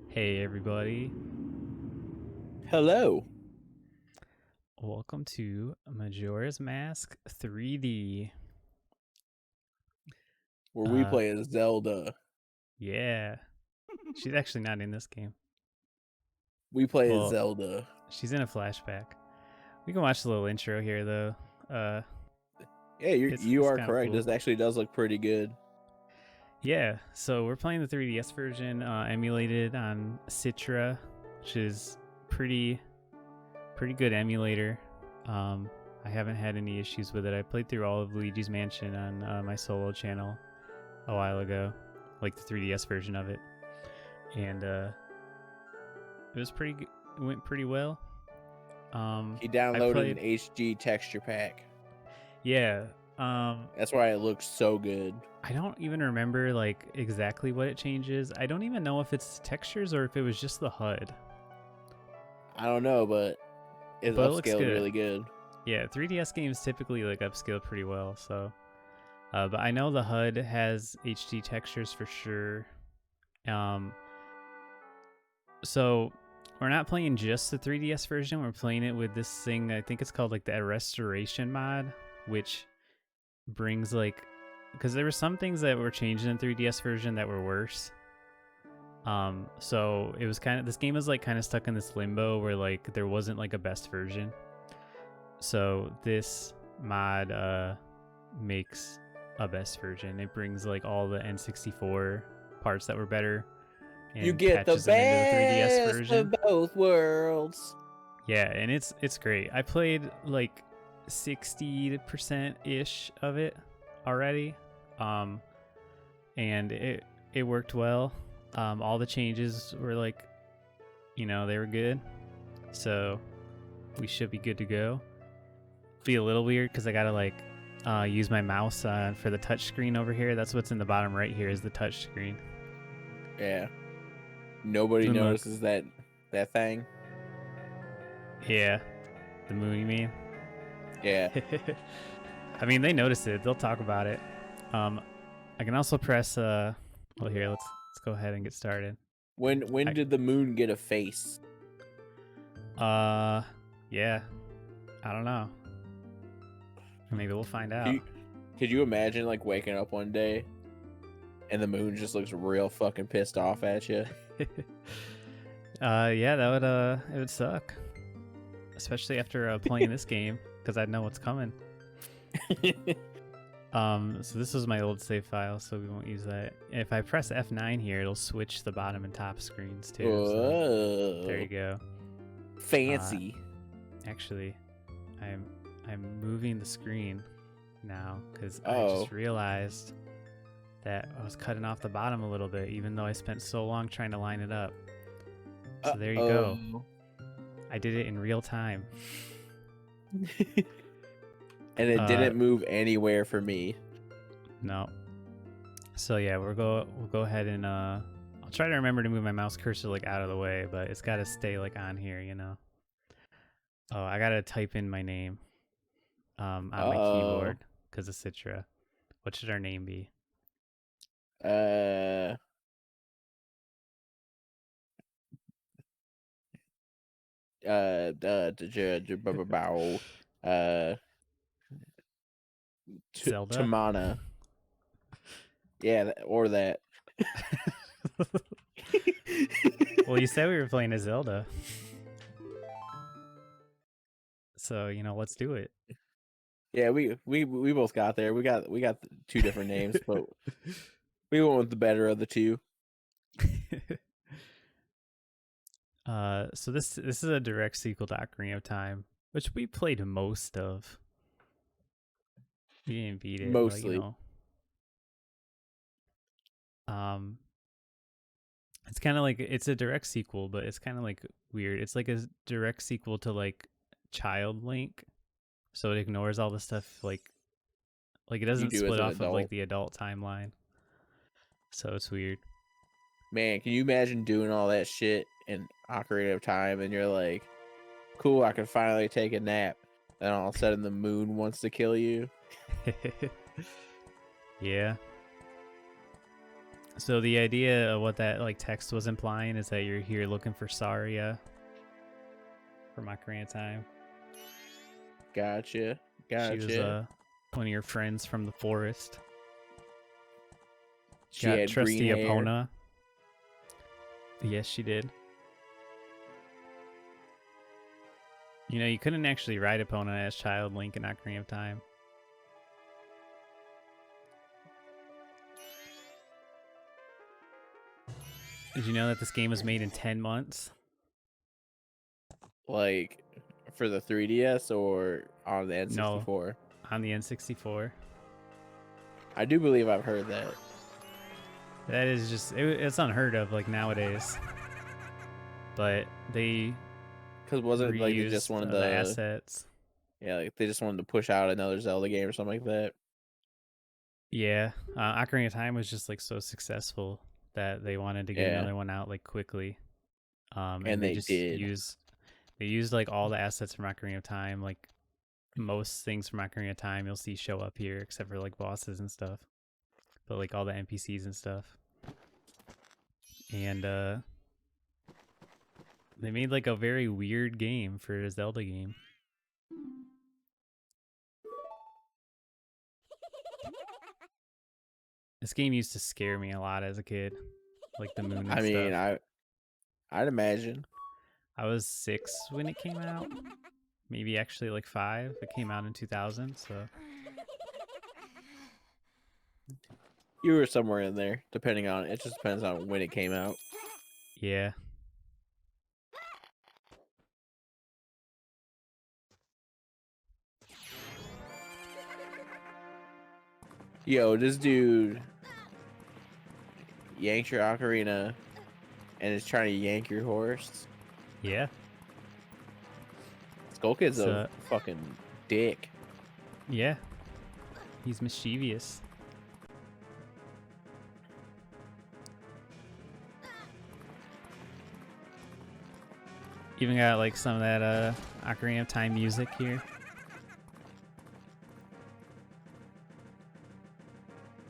Hey everybody, Hello, welcome to Majora's Mask 3D. where we Uh, play as Zelda. yeah, she's actually not in this game. We play as Well, Zelda. she's in a flashback. We can watch the little intro here though. Uh, Yeah, you it's you it's are kind of correct. cool. This actually does look pretty good. Yeah, so we're playing the 3DS version, emulated on Citra, which is pretty good emulator. I haven't had any issues with it. I played through all of Luigi's Mansion on my solo channel a while ago, like the 3DS version of it, and it was pretty. It went pretty well. He I downloaded an played. HG texture pack. Yeah. Um, That's why it looks so good. I don't even remember like exactly what it changes. I don't even know if it's textures or if it was just the HUD, I don't know, but it's but it looks upscaled good. really good. Yeah, 3DS games typically like upscale pretty well. So, but I know the HUD has HD textures for sure. Um, so we're not playing just the 3DS version. We're playing it with this thing. I think it's called like the restoration mod, which brings like, because there were some things that were changed in the 3DS version that were worse. So it was kind of, this game was like kind of stuck in this limbo where like there wasn't like a best version. So this mod makes a best version. It brings like all the N64 parts that were better You and get the patches them into the 3DS best version. of both worlds. Yeah, and it's great. I played like 60% ish of it already. Um and it worked well. All the changes were like, they were good. So we should be good to go. Be a little weird cuz I got to like use my mouse for the touch screen over here. That's what's in the bottom right here is the touch screen. Yeah, nobody And look, notices that thing. yeah, the moon you mean? Yeah. I mean, they notice it. They'll talk about it. Um, I can also press. Well, here, let's go ahead and get started. When I, did the moon get a face? uh, yeah, I don't know. Maybe we'll find Could out. you, could you imagine like waking up one day and the moon just looks real fucking pissed off at you? Yeah, that would it would suck, especially after playing this game because I'd know what's coming. So this is my old save file, so we won't use that. If I press F9 here, it'll switch the bottom and top screens too. So there you Whoa. go. Fancy. Actually, I'm moving the screen now because I Oh. just realized that I was cutting off the bottom a little bit, even though I spent so long trying to line it up. So there you go. I did it in real time. And it didn't move anywhere for me. No. So yeah, we'll go ahead and I'll try to remember to move my mouse cursor like out of the way, but it's got to stay like on here, Oh, I got to type in my name on my Oh. keyboard because of Citra. What should our name be? Uh. Bow. Uh. Zelda? Tamana. Yeah, or that. Well, you said we were playing a Zelda. So, let's do it. Yeah, we both got there. We got two different names, but we went with the better of the two. So this is a direct sequel to Ocarina of Time, which we played most of. We didn't beat it, but Mostly. um, it's kind of like it's a direct sequel, but it's kind of like weird. It's like a direct sequel to like Child Link, so it ignores all the stuff like it You doesn't do as split an off of like adult. the adult timeline. So it's weird. Man, can you imagine doing all that shit in Ocarina of Time and you're like, cool, I can finally take a nap. Then all of a sudden the moon wants to kill you. Yeah. So the idea of what that like text was implying is that you're here looking for Saria from Ocarina of Time. Gotcha. She was one of your friends from the forest. She Got had green trusty hair. Epona. Yes, she did. You know, you couldn't actually ride Epona as Child Link in Ocarina of Time. Did you know that this game was made in 10 months? Like, for the 3DS or on the N64? No, on the N64. I do believe I've heard that. That is just, it's unheard of, like, nowadays. But they Because wasn't it like they just reused wanted the assets. Yeah, like they just wanted to push out another Zelda game or something like that. Yeah, Ocarina of Time was just, like, so successful that they wanted to get another one out, like, quickly. And they just did. used like all the assets from Ocarina of Time, like most things from Ocarina of Time you'll see show up here, except for like bosses and stuff. But like all the NPCs and stuff. And they made like a very weird game for a Zelda game. This game used to scare me a lot as a kid, like the moon and stuff. I'd imagine. I was 6 when it came out, maybe actually like 5. It came out in 2000, so You were somewhere in there, depending on it. Just depends on when it came out. yeah. Yo, this dude yanks your ocarina and is trying to yank your horse. Yeah. Skull Kid's a fucking dick. Yeah. He's mischievous. Even got like some of that Ocarina of Time music here.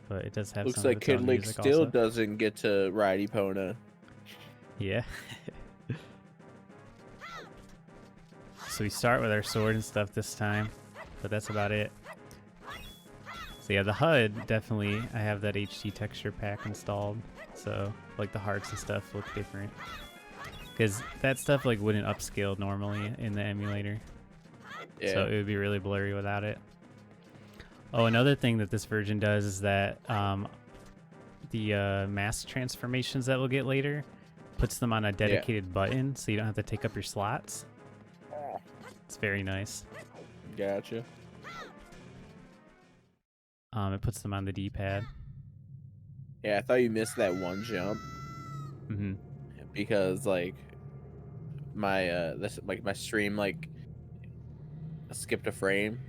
But it does have Looks some like of its Kid own Link music still also. doesn't get to ride Epona. Yeah. So we start with our sword and stuff this time, but that's about it. So yeah, the HUD, definitely, I have that HD texture pack installed, so like the hearts and stuff look different. Because that stuff like wouldn't upscale normally in the emulator. Yeah. So it would be really blurry without it. Oh, another thing that this version does is that the mask transformations that we'll get later puts them on a dedicated button, so you don't have to take up your slots. It's very nice. Gotcha. It puts them on the D-pad. Yeah, I thought you missed that one jump. Mm-hmm. Because like my my stream like skipped a frame,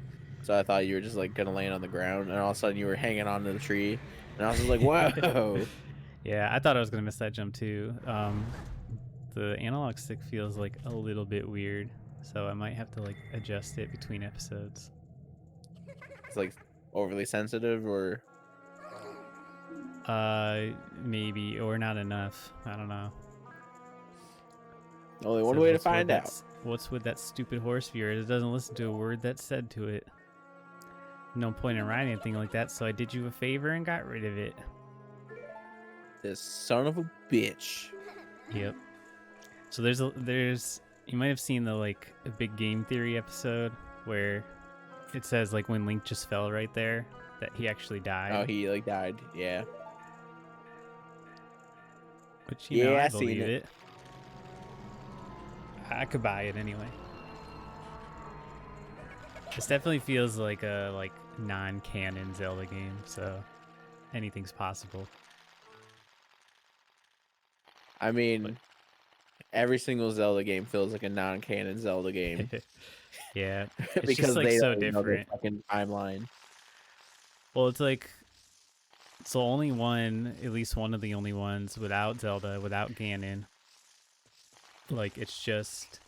so I thought you were just like gonna land on the ground, and all of a sudden you were hanging onto the tree, and I was just like, whoa. Yeah, I thought I was gonna miss that jump too. The analog stick feels like a little bit weird, so I might have to like adjust it between episodes. It's like overly sensitive, or maybe, or not enough. I don't know. only one way to find out. What's with that stupid horse viewer? It doesn't listen to a word that's said to it. No point in writing anything like that, so I did you a favor and got rid of it. This son of a bitch. Yep. So there's you might have seen the like a big game theory episode where it says like when Link just fell right there that he actually died. Oh, he like died. Yeah. Which you know, I believe it. I could buy it anyway. This definitely feels like a non-canon Zelda game, so anything's possible. I mean, every single Zelda game feels like a non-canon Zelda game. Yeah, it's because just like they so know their different. fucking timeline. Well, it's like it's the only one, at least one of the only ones without Zelda, without Ganon. Like it's just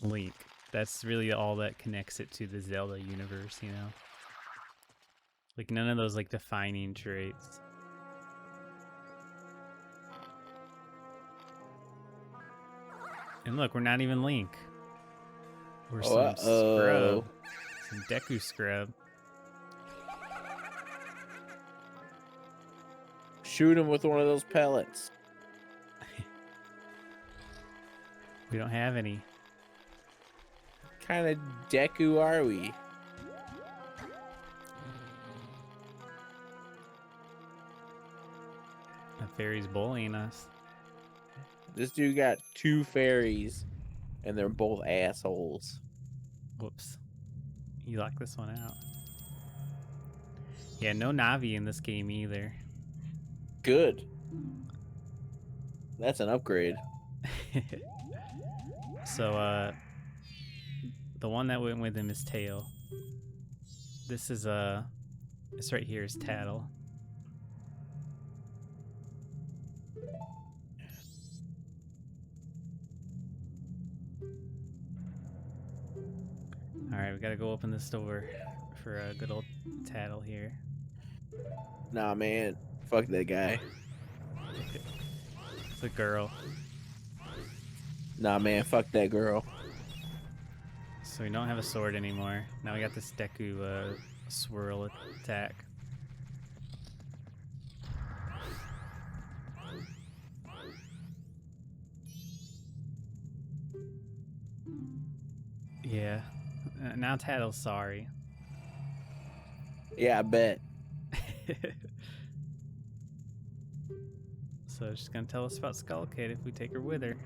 Link. That's really all that connects it to the Zelda universe, you know? Like none of those like defining traits. And look, we're not even Link. We're Oh, some uh-oh. scrub. Some Deku scrub. Shoot him with one of those pellets. We don't have any. Kind of Deku are we? The fairy's bullying us. This dude got 2 fairies, and they're both assholes. Whoops. You locked this one out. Yeah, no Navi in this game either. Good. That's an upgrade. So, the one that went with him is Tail. This is, this right here is Tattle. Alright, we gotta go open this door for a good old Tattle here. Nah, man. Fuck that guy. It's a girl. Nah, man. Fuck that girl. So we don't have a sword anymore. Now we got this Deku swirl attack. Yeah. Now Tattle's sorry. Yeah, I bet. So she's gonna tell us about Skull Kid if we take her with her.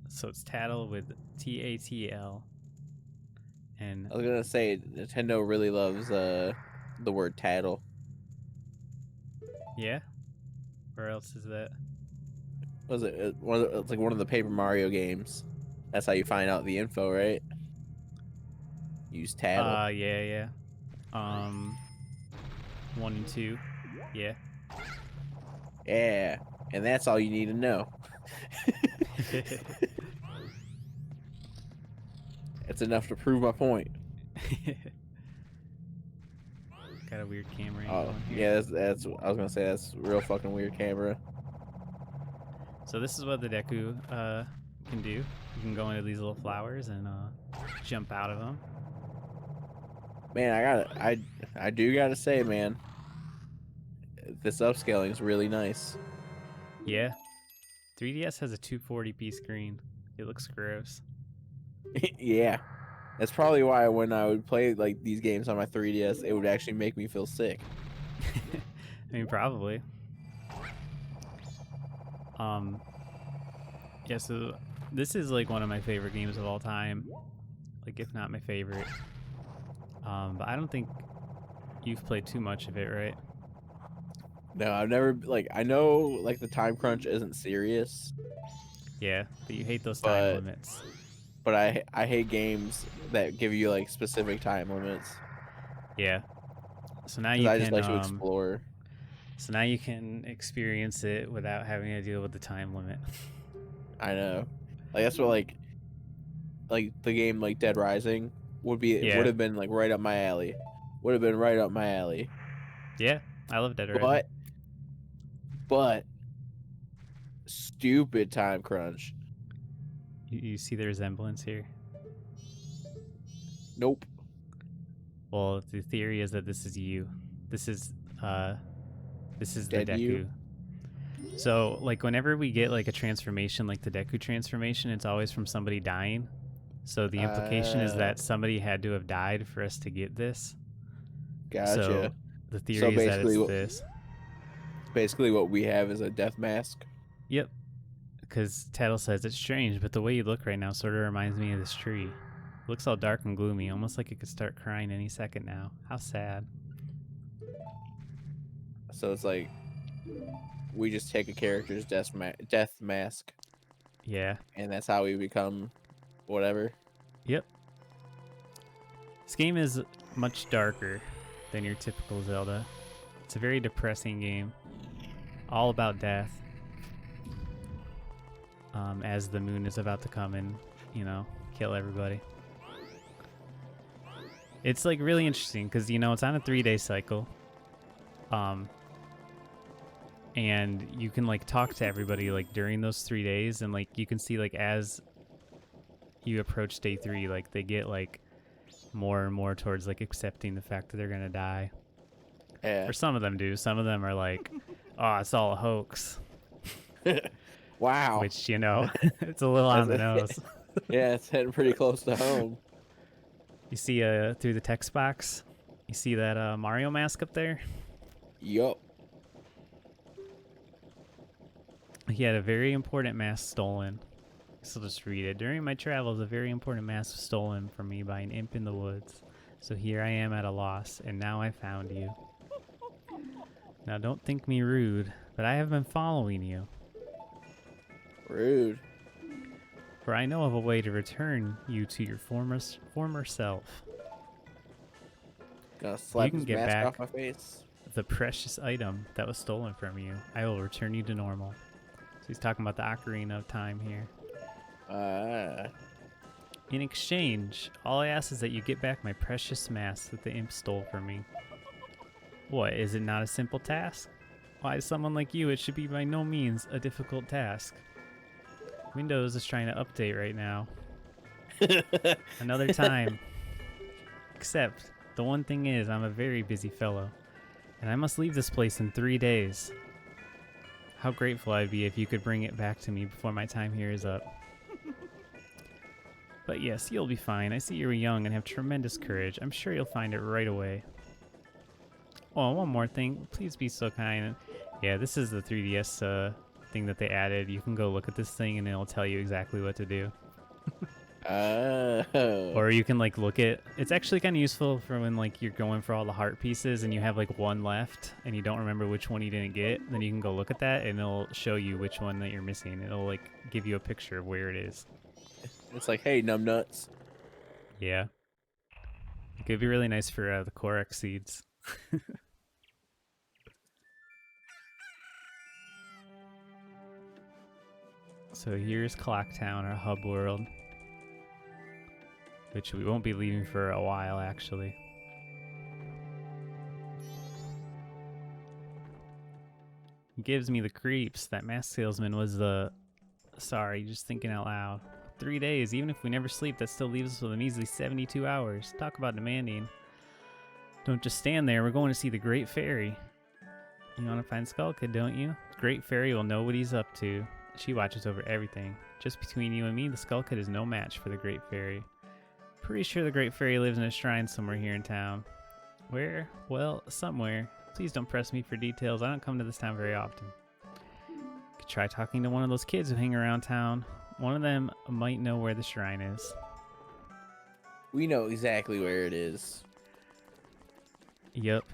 So it's Tattle with Tatl. And I was gonna say Nintendo really loves the word tattle. yeah? Where else is that? Was it? It's like one of the Paper Mario games. That's how you find out the info, right? Use tattle. Yeah. 1 and 2. Yeah. Yeah, and that's all you need to know. It's enough to prove my point. Got a weird camera Oh, angle in here. yeah, that's I was gonna say that's real fucking weird camera. So this is what the Deku can do. You can go into these little flowers and jump out of them. Man, I do gotta say, man, this upscaling is really nice. Yeah. 3DS has a 240p screen. It looks gross. Yeah, that's probably why when I would play like these games on my 3DS, it would actually make me feel sick. I mean, probably. Yeah, so this is like one of my favorite games of all time. Like, if not my favorite. But I don't think you've played too much of it, right? No, I've never like I know like the time crunch isn't serious, Yeah, but you hate those time but limits. I hate games that give you like specific time limits Yeah. So now because you I just can like to explore. so now you can experience it without having to deal with the time limit. I know, like that's what like the game like Dead Rising would be. It Yeah. would have been like right up my alley. Would have been right up my alley. Yeah, I love Dead Rising. But stupid time crunch. You see the resemblance here? Nope. Well, the theory is that this is you. This is the Dead Deku. you? So, like, whenever we get like a transformation, like the Deku transformation, it's always from somebody dying. So the implication is that somebody had to have died for us to get this. Gotcha. So the theory is that it's this. Basically, what we have is a death mask. Yep. Because Tattle says it's strange, but the way you look right now sort of reminds me of this tree. It looks all dark and gloomy, almost like it could start crying any second now. How sad. So it's like we just take a character's death mask, Yeah. and that's how we become whatever. Yep. This game is much darker than your typical Zelda. It's a very depressing game. All about death. As the moon is about to come and, you know, kill everybody. It's like really interesting because, you know, it's on a 3-day cycle. and you can like talk to everybody like during those 3 days, and like you can see like as you approach day 3, like they get like more and more towards like accepting the fact that they're gonna die. Yeah. Or some of them do. Some of them are like, oh, it's all a hoax. Wow. Which, you know, it's a little on the nose. Yeah, it's heading pretty close to home. You see through the text box, you see that Mario mask up there? Yup. He had a very important mask stolen. So just read it. During my travels, a very important mask was stolen from me by an imp in the woods. So here I am at a loss, and now I found you. Now don't think me rude, but I have been following you. Rude. For I know of a way to return you to your former self. Gonna slap You can his get mask back off my face. the precious item that was stolen from you. I will return you to normal. So he's talking about the Ocarina of Time here. In exchange, all I ask is that you get back my precious mask that the imp stole from me. What, is it not a simple task? Why, someone like you, it should be by no means a difficult task. Windows is trying to update right now. Another time. Except, the one thing is, I'm a very busy fellow, and I must leave this place in 3 days. How grateful I'd be if you could bring it back to me before my time here is up. But yes, you'll be fine. I see you're young and have tremendous courage. I'm sure you'll find it right away. Oh, one more thing. Please be so kind. Yeah, this is the 3DS thing that they added. You can go look at this thing and it'll tell you exactly what to do. Or you can like look at, it's actually kind of useful for when like you're going for all the heart pieces and you have like one left and you don't remember which one you didn't get. Then you can go look at that and it'll show you which one that you're missing. It'll like give you a picture of where it is. It's like, hey, numbnuts. Yeah. It could be really nice for the Korok seeds. So here's Clocktown, our hub world. Which we won't be leaving for a while, actually. It gives me the creeps. That mask salesman was the... Sorry, just thinking out loud. 3 days, even if we never sleep, that still leaves us with a measly 72 hours. Talk about demanding. Don't just stand there, we're going to see the Great Fairy. You want to find Skull Kid, don't you? The Great Fairy will know what he's up to. She watches over everything. Just between you and me, the Skull Kid is no match for the Great Fairy. Pretty sure the Great Fairy lives in a shrine somewhere here in town. Where? Well, somewhere. Please don't press me for details. I don't come to this town very often. Could try talking to one of those kids who hang around town. One of them might know where the shrine is. We know exactly where it is. Yep.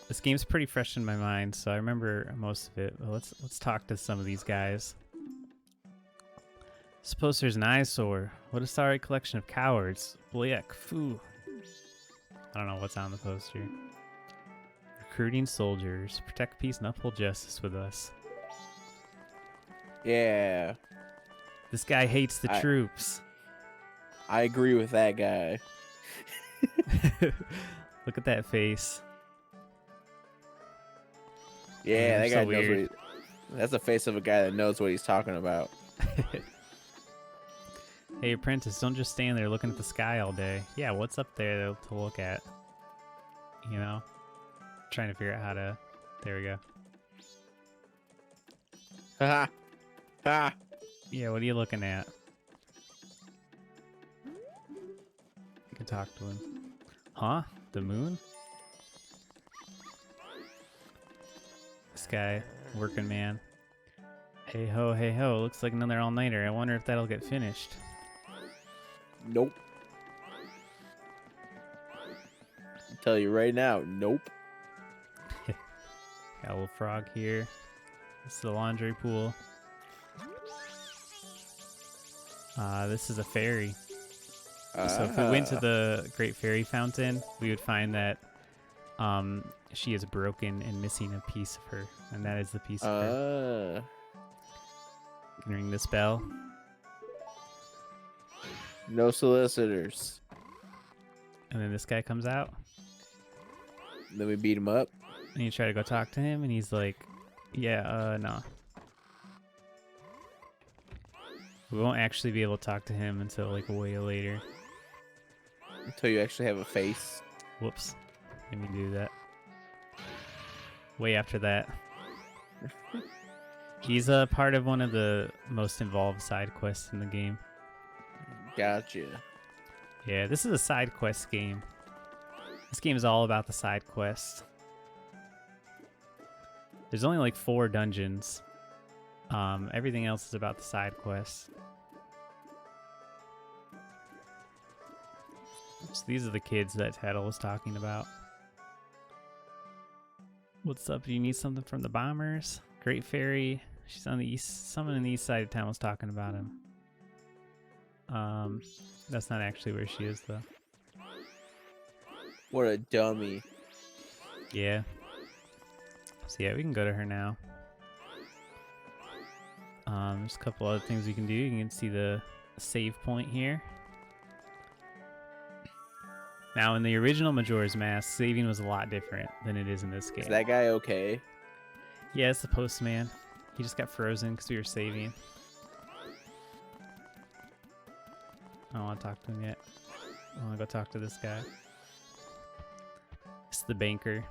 This game's pretty fresh in my mind, so I remember most of it. But let's talk to some of these guys. This poster's an eyesore. What a sorry collection of cowards. Bliek, foo. I don't know what's on the poster. Recruiting soldiers. Protect peace and uphold justice with us. Yeah. This guy hates the troops. I agree with that guy. Look at that face. Yeah, that guy so knows weird. that's the face of a guy that knows what he's talking about. Hey, apprentice, don't just stand there looking at the sky all day. Yeah, what's up there to look at? You know? Trying to figure out how to... There we go. Haha. Ha. Yeah, what are you looking at? You can talk to him. Huh? The moon? This guy, working man. Hey ho, hey ho, looks like another all-nighter. I wonder if that'll get finished. Nope. I'll tell you right now, nope. Got a little frog here. This is the laundry pool. This is a fairy. So if we went to the Great Fairy Fountain, we would find that she is broken and missing a piece of her. And that is the piece of her. You can ring this bell. No solicitors. And then this guy comes out. Then we beat him up. And you try to go talk to him, and he's like, yeah, no. We won't actually be able to talk to him until like way later. Until you actually have a face. Whoops. Let me do that. Way after that. He's a part of one of the most involved side quests in the game. Gotcha. Yeah, this is a side quest game. This game is all about the side quests. There's only like 4 dungeons. Everything else is about the side quests. So these are the kids that Tattle was talking about. What's up? Do you need something from the bombers? Great Fairy. She's on the east. Someone on the east side of town was talking about him. That's not actually where she is though. What a dummy. Yeah. So yeah, we can go to her now. There's a couple other things we can do. You can see the save point here. Now, in the original Majora's Mask, saving was a lot different than it is in this game. Is that guy okay? Yeah, it's the postman. He just got frozen because we were saving. I don't want to talk to him yet. I want to go talk to this guy. It's the banker.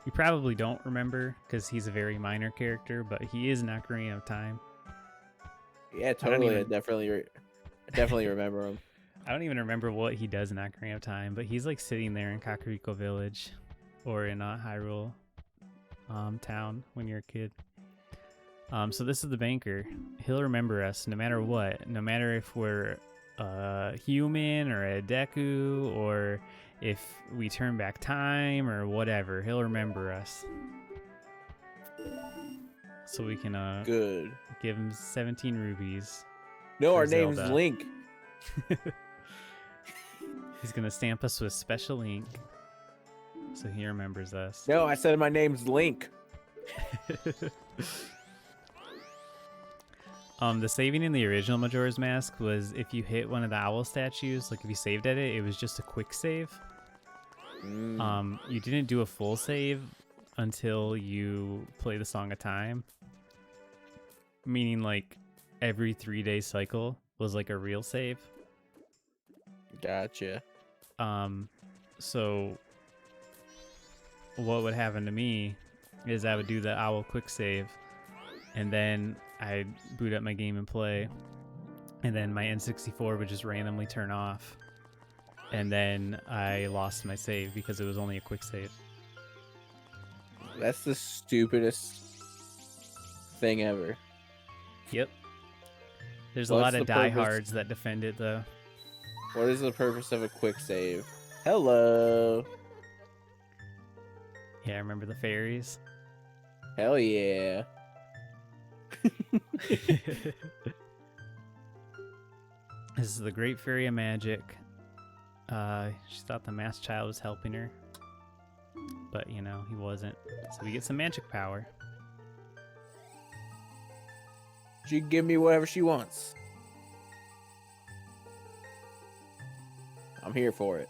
You probably don't remember because he's a very minor character, but he is in Ocarina of Time. Yeah, totally. I definitely remember him. I don't even remember what he does in Ocarina of Time, but he's like sitting there in Kakariko Village or in Hyrule town when you're a kid. So this is the banker. He'll remember us no matter what, no matter if we're a human or a Deku or if we turn back time or whatever. He'll remember us. So we can Good. give him 17 rubies. No, our Zelda. name's Link. He's gonna stamp us with special ink, so he remembers us. No, I said my name's Link. The saving in the original Majora's Mask was if you hit one of the owl statues, like if you saved at it, it was just a quick save. You didn't do a full save until you play the Song of Time, meaning like every 3-day cycle was like a real save. Gotcha. So what would happen to me is I would do the owl quick save, and then I'd boot up my game and play, and then my N64 would just randomly turn off, and then I lost my save because it was only a quick save. That's the stupidest thing ever. Yep. There's a lot of diehards that defend it though. What is the purpose of a quick save? Hello. Yeah, remember the fairies? Hell yeah. This is the Great Fairy of Magic. She thought the Masked Child was helping her, but you know, he wasn't. So we get some magic power. She can give me whatever she wants. I'm here for it.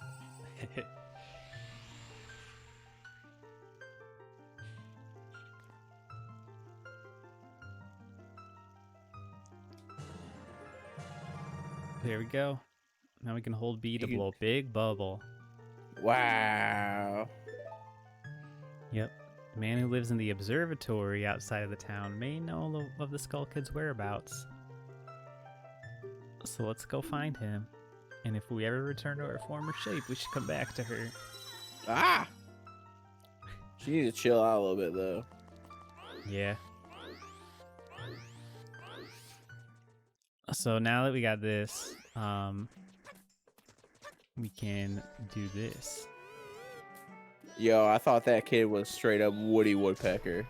There we go. Now we can hold B to blow a big bubble. Wow. Yep. The man who lives in the observatory outside of the town may know of the Skull Kid's whereabouts. So let's go find him. And if we ever return to our former shape, we should come back to her. Ah! She needs to chill out a little bit, though. Yeah. So now that we got this, we can do this. Yo, I thought that kid was straight up Woody Woodpecker.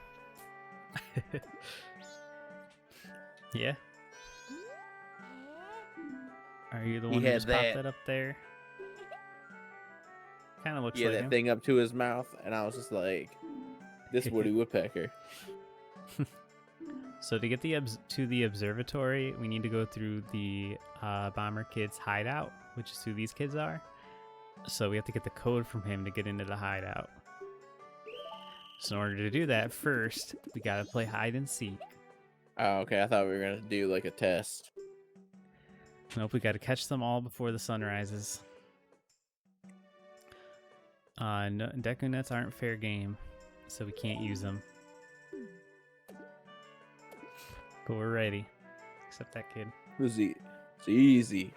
Yeah. Are you the one who just popped that up there? Kind of looks like that him. thing up to his mouth, and I was just like, this Woody Woodpecker. So to get to the observatory, we need to go through the Bomber Kid's hideout, which is who these kids are. So we have to get the code from him to get into the hideout. So in order to do that, first we gotta play hide and seek. Oh, okay. I thought we were gonna do like a test. Nope, we gotta catch them all before the sun rises. No, Deku Nuts aren't fair game, so we can't use them. But we're ready. Except that kid. It's easy.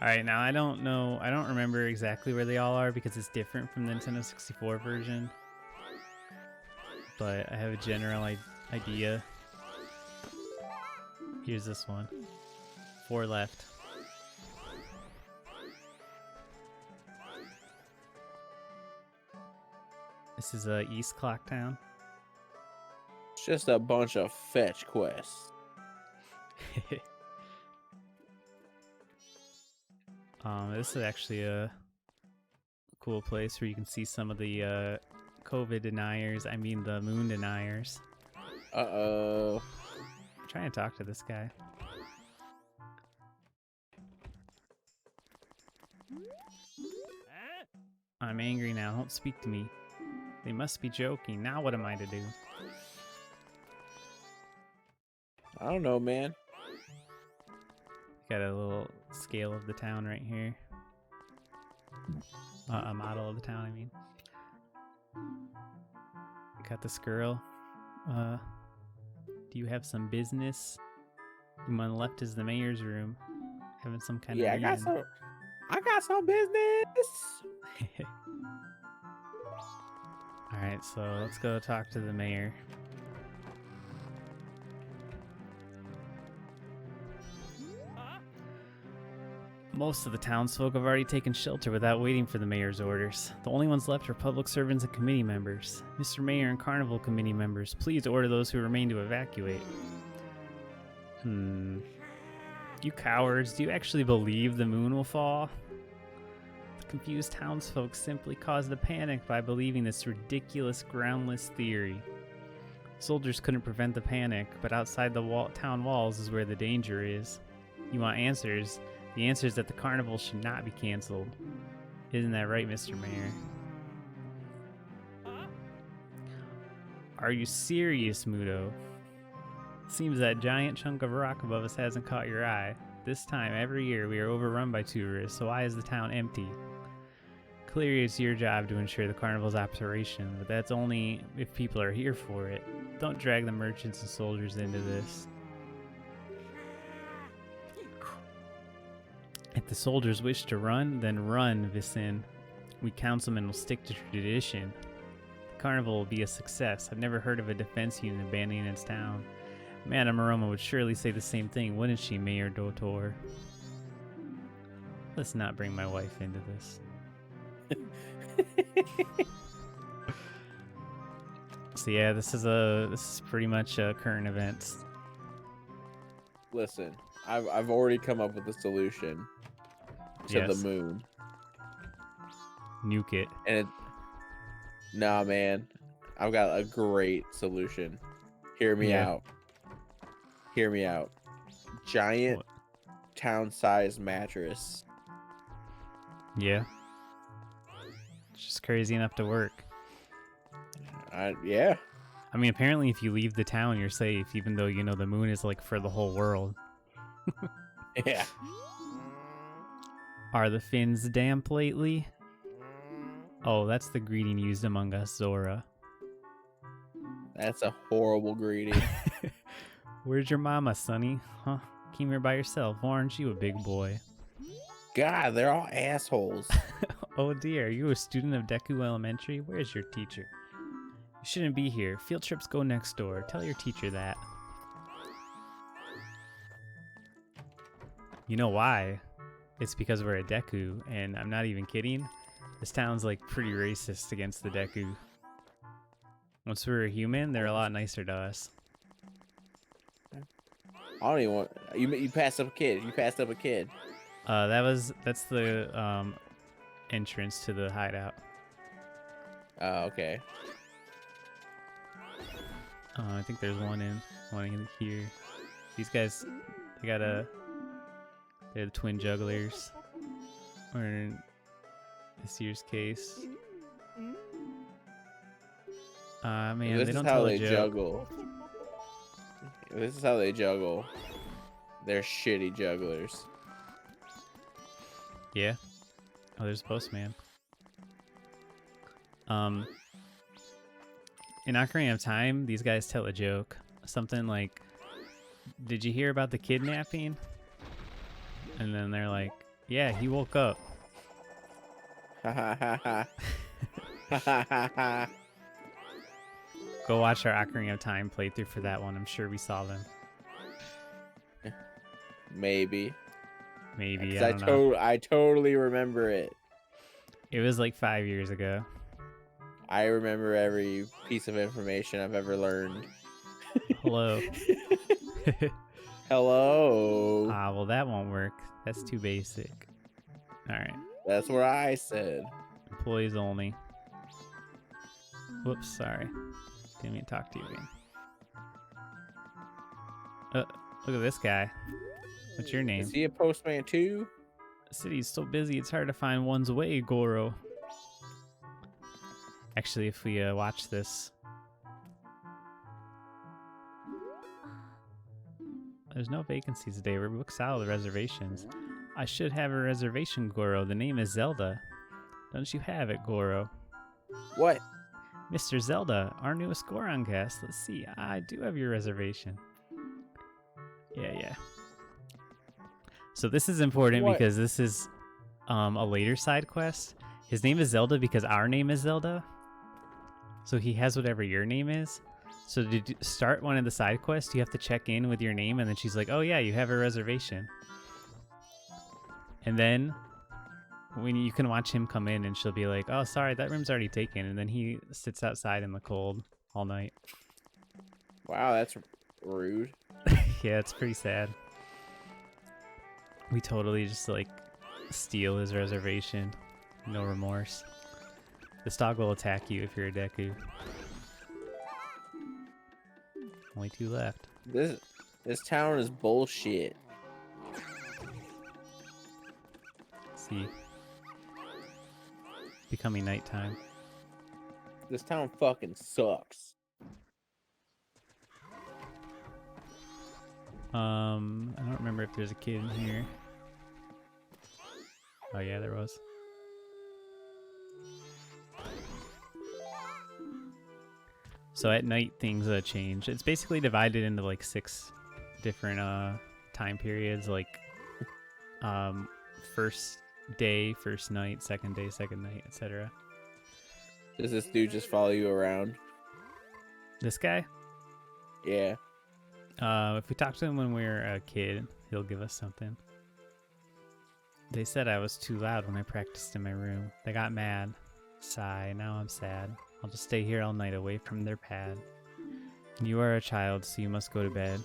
Alright, now I don't know, I don't remember exactly where they all are because it's different from the Nintendo 64 version. But I have a general idea. Here's this one. 4 left. This is East Clocktown. It's just a bunch of fetch quests. This is actually a cool place where you can see some of the COVID deniers. I mean the moon deniers. Uh-oh. I'm trying to talk to this guy. I'm angry now. Don't speak to me. They must be joking. Now what am I to do? I don't know, man. Got a little scale of the town right here. A model of the town, I mean. Got this girl. Do you have some business? The one on the left is the mayor's room. Having some kind of I got some business. Alright, so let's go talk to the mayor. Most of the townsfolk have already taken shelter without waiting for the mayor's orders. The only ones left are public servants and committee members. Mr. Mayor and Carnival committee members, please order those who remain to evacuate. You cowards, do you actually believe the moon will fall? The confused townsfolk simply caused a panic by believing this ridiculous, groundless theory. Soldiers couldn't prevent the panic, but outside the town walls is where the danger is. You want answers? The answer is that the carnival should not be canceled. Isn't that right, Mr. Mayor? Are you serious, Muto? Seems that giant chunk of rock above us hasn't caught your eye. This time, every year, we are overrun by tourists, so why is the town empty? Clearly, it's your job to ensure the carnival's operation, but that's only if people are here for it. Don't drag the merchants and soldiers into this. If the soldiers wish to run, then run, Vicin. We councilmen will stick to tradition. The carnival will be a success. I've never heard of a defense unit abandoning its town. Madame Aroma would surely say the same thing, wouldn't she, Mayor Dotor? Let's not bring my wife into this. So yeah, this is pretty much current events. Listen, I've already come up with a solution to the moon. Nuke it. And nah, man, I've got a great solution. Hear me out. Hear me out. Giant town-sized mattress. Yeah. It's just crazy enough to work. Yeah. I mean, apparently if you leave the town, you're safe, even though, you know, the moon is like for the whole world. Yeah. Are the fins damp lately? Oh, that's the greeting used among us, Zora. That's a horrible greeting. Where's your mama, Sonny? Huh? Came here by yourself. Aren't you a big boy? God, they're all assholes. Oh dear, are you a student of Deku Elementary? Where's your teacher? You shouldn't be here. Field trips go next door. Tell your teacher that. You know why? It's because we're a Deku, and I'm not even kidding. This town's like pretty racist against the Deku. Once we're a human, they're a lot nicer to us. I don't even want you passed up a kid. You passed up a kid. That's the entrance to the hideout. Oh, okay. I think there's one in here. These guys, they're the twin jugglers. Or in this year's case. Man, This they is don't how tell a they joke. juggle. This is how they juggle. They're shitty jugglers. Yeah. Oh, there's a postman. In Ocarina of Time, these guys tell a joke. Something like, "Did you hear about the kidnapping?" And then they're like, "Yeah, he woke up." Ha ha ha ha. Ha ha ha ha. Go watch our Ocarina of Time playthrough for that one. I'm sure we saw them. Maybe. Maybe, Because I don't know. I totally remember it. It was like 5 years ago. I remember every piece of information I've ever learned. Hello. Hello. Well, that won't work. That's too basic. All right. That's what I said. Employees only. Whoops, sorry. Didn't mean to talk to you again. Look at this guy. What's your name? Is he a postman too? The city's so busy, it's hard to find one's way, Goro. Actually, if we watch this... There's no vacancies today. We're booked out of the reservations. I should have a reservation, Goro. The name is Zelda. Don't you have it, Goro? What? Mr. Zelda, our newest Goron guest. Let's see. I do have your reservation. Yeah. So this is important because this is a later side quest. His name is Zelda because our name is Zelda. So he has whatever your name is. So to start one of the side quests, you have to check in with your name, and then she's like, "Oh yeah, you have a reservation." And then when you can watch him come in, and she'll be like, "Oh, sorry, that room's already taken," and then he sits outside in the cold all night. Wow, that's rude. Yeah, it's pretty sad. We totally just like steal his reservation. No remorse. This dog will attack you if you're a Deku. Only 2 left. This town is bullshit. See. Becoming nighttime. This town fucking sucks. I don't remember if there's a kid in here. Oh yeah, there was. So at night things change. It's basically divided into like 6 different time periods, like first day, first night, second day, second night, etc. Does this dude just follow you around? This guy? Yeah. If we talk to him when we're a kid, he'll give us something. They said I was too loud when I practiced in my room. They got mad. Sigh, now I'm sad. I'll just stay here all night away from their pad. You are a child, so you must go to bed.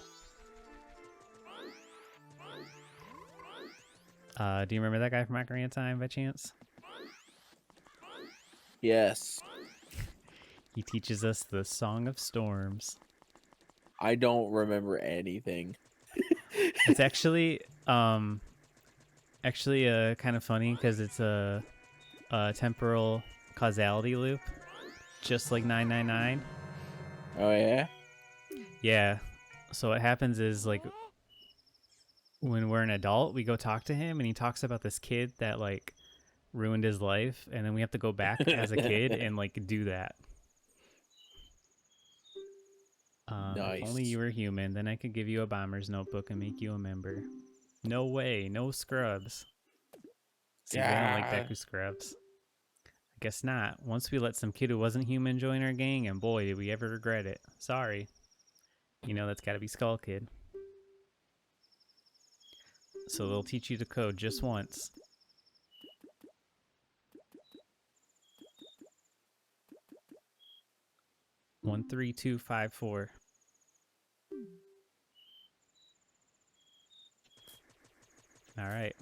Do you remember that guy from Ocarina of Time by chance? Yes. He teaches us the Song of Storms. I don't remember anything. It's actually kind of funny because it's a temporal causality loop, just like 999. Oh yeah? Yeah. So what happens is, like, when we're an adult, we go talk to him, and he talks about this kid that like ruined his life, and then we have to go back as a kid and like do that. Nice. If only you were human, then I could give you a bomber's notebook and make you a member. No way, no scrubs. See, they don't like Deku scrubs. I guess not. Once we let some kid who wasn't human join our gang, and boy, did we ever regret it. Sorry. You know, that's gotta be Skull Kid. So they'll teach you the code just once. One, 3, 2, 5, 4. All right.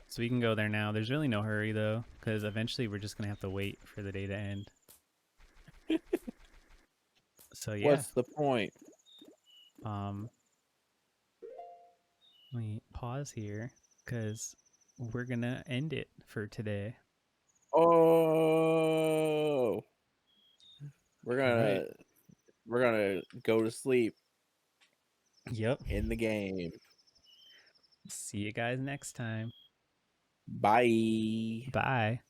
So we can go there now. There's really no hurry though, because eventually we're just gonna have to wait for the day to end. So yeah. What's the point? Let me pause here because we're gonna end it for today. Oh. We're All gonna right. we're gonna go to sleep Yep. in the game. See you guys next time. Bye. Bye.